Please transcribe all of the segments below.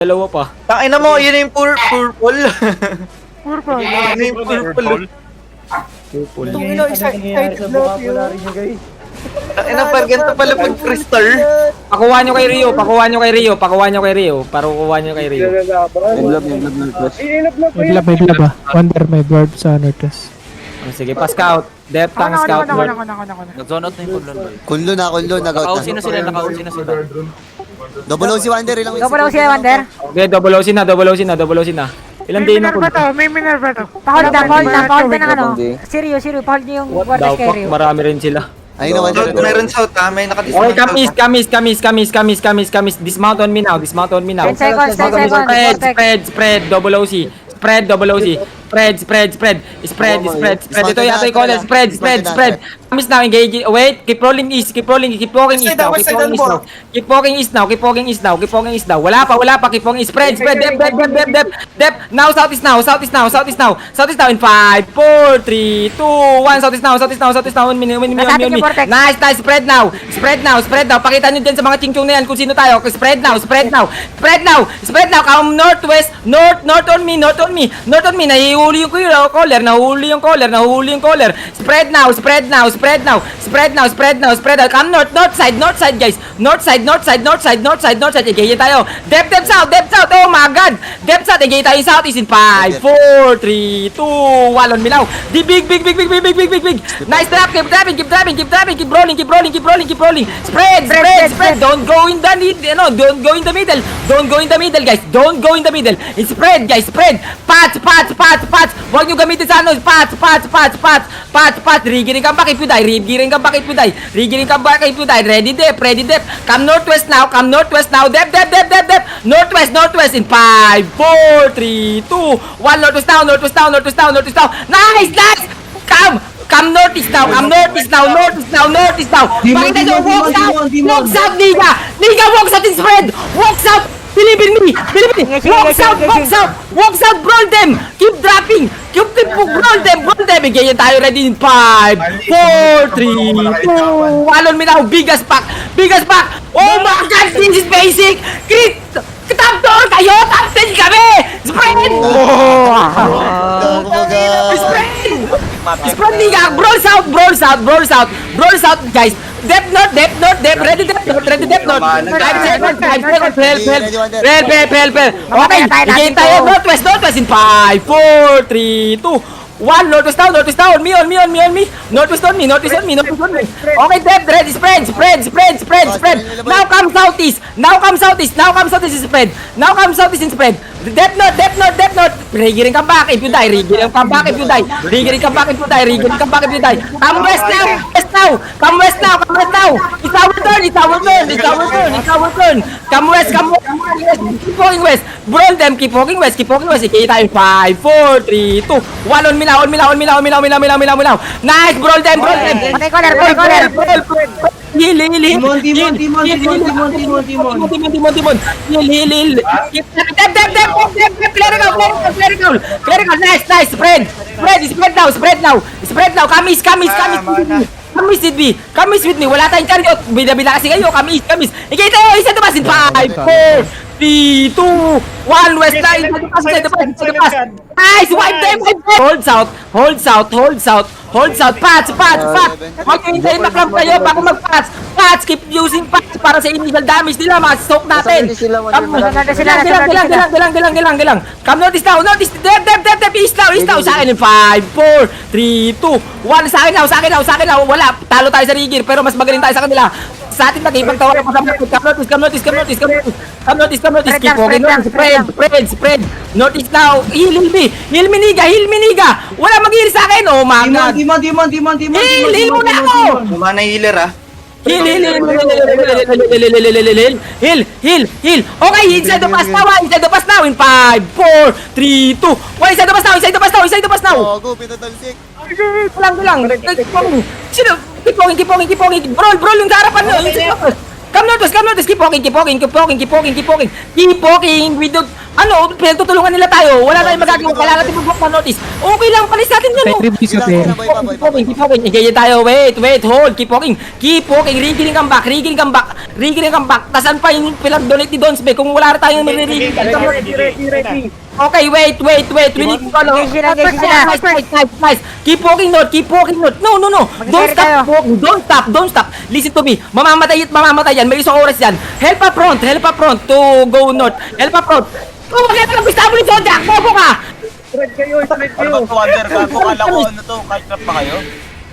Dalawa pa. Tangina mo, yun yung purple. Purple. Yun yung purple. Tungino, excited love yun. Tangina, pag ganito pala pag crystal. Pakuha nyo kay Rio, pakuha nyo kay Rio, pakuha nyo kay Rio. Pakuha nyo kay Rio. May blab ah. Wonder may bird sa Northwest. Oh, sige, pa-scout. Depth ang scout. Nag-zone out na yung Kunlo Kunlun. na, gout Nakausin na sila, nakausin na sila. Double O si Wander, ilang Double O siya, Wander. Okay, double OC na, double OC na, double OC na. Ilang day na ko? May Minerva to. Pahold na ng ano. Sirio, pahold niyo yung Daw, Wardes kay fuck, Rio. marami rin sila. Ayun na, Wander. Meron south ha, may Okay, kamis. Dismount on me now, 10 seconds, 10 seconds. Spread, double OC. Spread, double OC. Spread. Ito yata yung corner. Spread. Kamis now, engage. Wait, keep rolling east now. Keep walking east now. Wala pa, keep walking east. Spread. Depth. Now, south is now. In 5, 4, 3, 2, 1. South is now. Nice. Spread now. Pakita nyo dyan sa mga chingchong na yan kung sino tayo. Spread now. Come northwest. North on me. Nahihuli yung caller. Spread now. Come north side, guys. North side. Igay tayo. Depth south. Oh my god. Depth south. Igay tayo south is in 5, 4, 3, 2, 1. On me now. The big. Nice trap. Keep trapping. Keep rolling. Spread. Don't go in the middle, guys. Don't go in the middle. Spread, guys. Patch. Huwag nyo gamitin sa ano. Patch. Rigging come back if you die. Ready depth. Come northwest now. Depth. Northwest in 5, 4, 3, 2, 1. Northwest now. Nice. Come northeast now. Bakit tayo? Walk south, Niga, walk south in spread. Walk south. Believe in me. Walk south. Brawl them. Keep dropping. Keep brawl them. Bigyan tayo ready in 5, 4, 3, 2, 1. On me now. Biggest pack. Oh my god, this is basic. Top door kayo. Top 10 kami. Spread. Spread Niga. Brawl south, guys. Depth north. Ready depth north. 5 seconds. Pel. Okay, again tayo. Northwest in 5, 4, 3, 2, 1. Northwest now. On me. Northwest on me. Okay, depth, ready. Spread. Now come southeast in spread. Depth north. Rigging come back if you die. Come west now. It's our turn. Come west. Keep walking west. Brawl them. Keep walking west. Okay, tayo 5, 4, 3, 2, 1. On me now. Nice. Brawl them. Patay caller. Heal. Timon. Clerical. Nice. Spread now. Come with me. Wala tayong chariot. Bila kasi kayo. Come east. Ikay tayo. Isa tumas in 5, 4, 3, 2, 1. West line. Isa tumas. Nice. Wipe them. Hold south. Patch. Huwag nyo hintayin maklamp kayo bago mag-patch. Keep using patch para sa initial damage nila. Mas-soak natin. Galang. Come notice now. East now. Sa akin in 5, 4, 3, 2, 1. Sa akin now. Wala. Talo tayo sa Rigir pero mas magaling tayo sa kanila. Sa atin nag-ipagtawa ng pasama. Come notice. Keep walking on. Spread. Notice now. Heal me, Niga. Wala mag-heal sa akin. Oh my god. Timon. Heal muna ako. Wala na healer ha. Heal. Okay, inside the pass now. In 5, 4, 3, 2, 1. Inside the pass now. Go, pinatalsik. Lang. Sino? Keep walking. Brawl yung sa harapan nyo. Come northwest. Keep walking. Ano, pinagtutulungan nila tayo. Wala tayong magagawa. Kailangan natin mag-block na notice. Okay lang, palis natin yun. May trip sa Sila, pera. boy, boy, Keep walking, keep walking. Engage tayo. Wait, hold. Keep walking. Keep walking. Rigging ang back. Rigging ang back. Rigging ang back. Tasan pa yung pinag-donate ni Donsbe kung wala tayong nire-rigging. Okay, wait. We need to follow. Engage sila, engage sila. Nice. Keep walking, Nord. Keep walking, Nord. No. Don't Mag-carry stop tayo. walking. Don't stop. Listen to me. Mamamatay yan. May isang oras yan. Help up front to go North. Help up front. Oh, maganda lang. Gusto mo ni Zodiac. Bobo ka. Ano ba Wonder? Gago kala ko ano to, kahit trap pa kayo?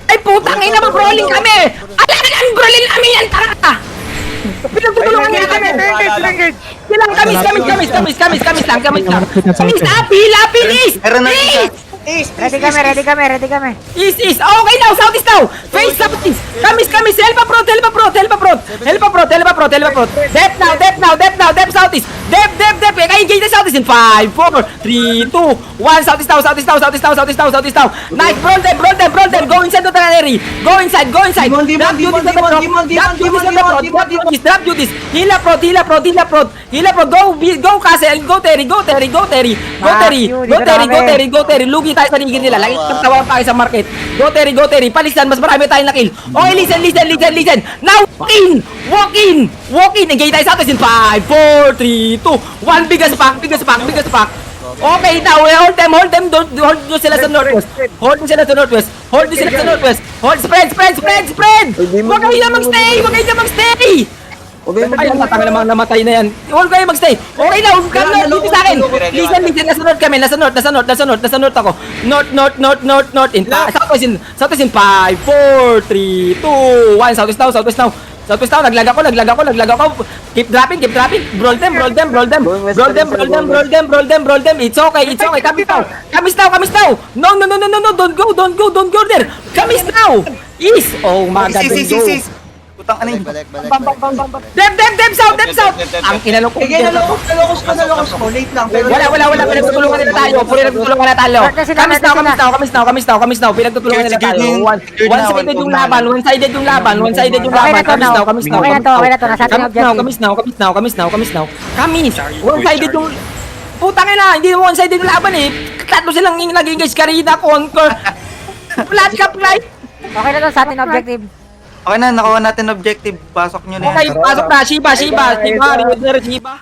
Ay, putang ina, mag-rolling kami. Alam na ang rolling namin yan, tanga. Pinagtutulungan nila kami. Kamis lang. Pila, please. Meron na Ready kami. East. Okay now, southeast now. Face southeast. Kamis. Help up front. Dep southeast. Dep. Engage the southeast in 5, 4, 3, 2, 1. Southeast now. Nice. Roll them. Go inside the area. Go inside. Drop duties. Hila prod. Go Castle. Go Terry. Lugi tayo sa ligid nila. Lagi tawa pa sa market. Go Terry. Palisan, mas marami tayong nakil. Okay, listen. Now, walk in. Engage tayo sa atin in 5, 4, 3, 2, 1. Biggest pack. Okay, now, hold them. Don't hold nyo sila sa northwest. Hold spread. Huwag kayo na magstay. Ay, tatanga namang namatay na yan. Huwag kayo magstay. Okay na, huwag kang dito sa akin. Listen, nasa north kami. Nasa north ako. North. Southwest in 5, 4, 3, 2, 1. Southwest now. Naglag ako. Keep dropping. Roll them. It's okay. Kamis now. No. Don't go there. Kamis now. Oh my God. Don't go. Putang ano yun? Balik. Dep south. Ang kinalok ko. Nalokos ko. Late lang. Wala. Pinagtutulungan nila tayo. Kamis now. Pinagtutulungan nila tayo. One-sided yung laban. Kamis now. Okay na to. Nasa atin yung objective. Kamis. One-sided yung... Putang ina, hindi one-sided yung laban eh. Tatlo silang nag-engage Karina, Conquer. Flat ka, right? Okay na to sa atin objective. Okay na, nakuha natin objective. Pasok nyo na yan. Okay, pasok na. Shiba. Shiba niyo pa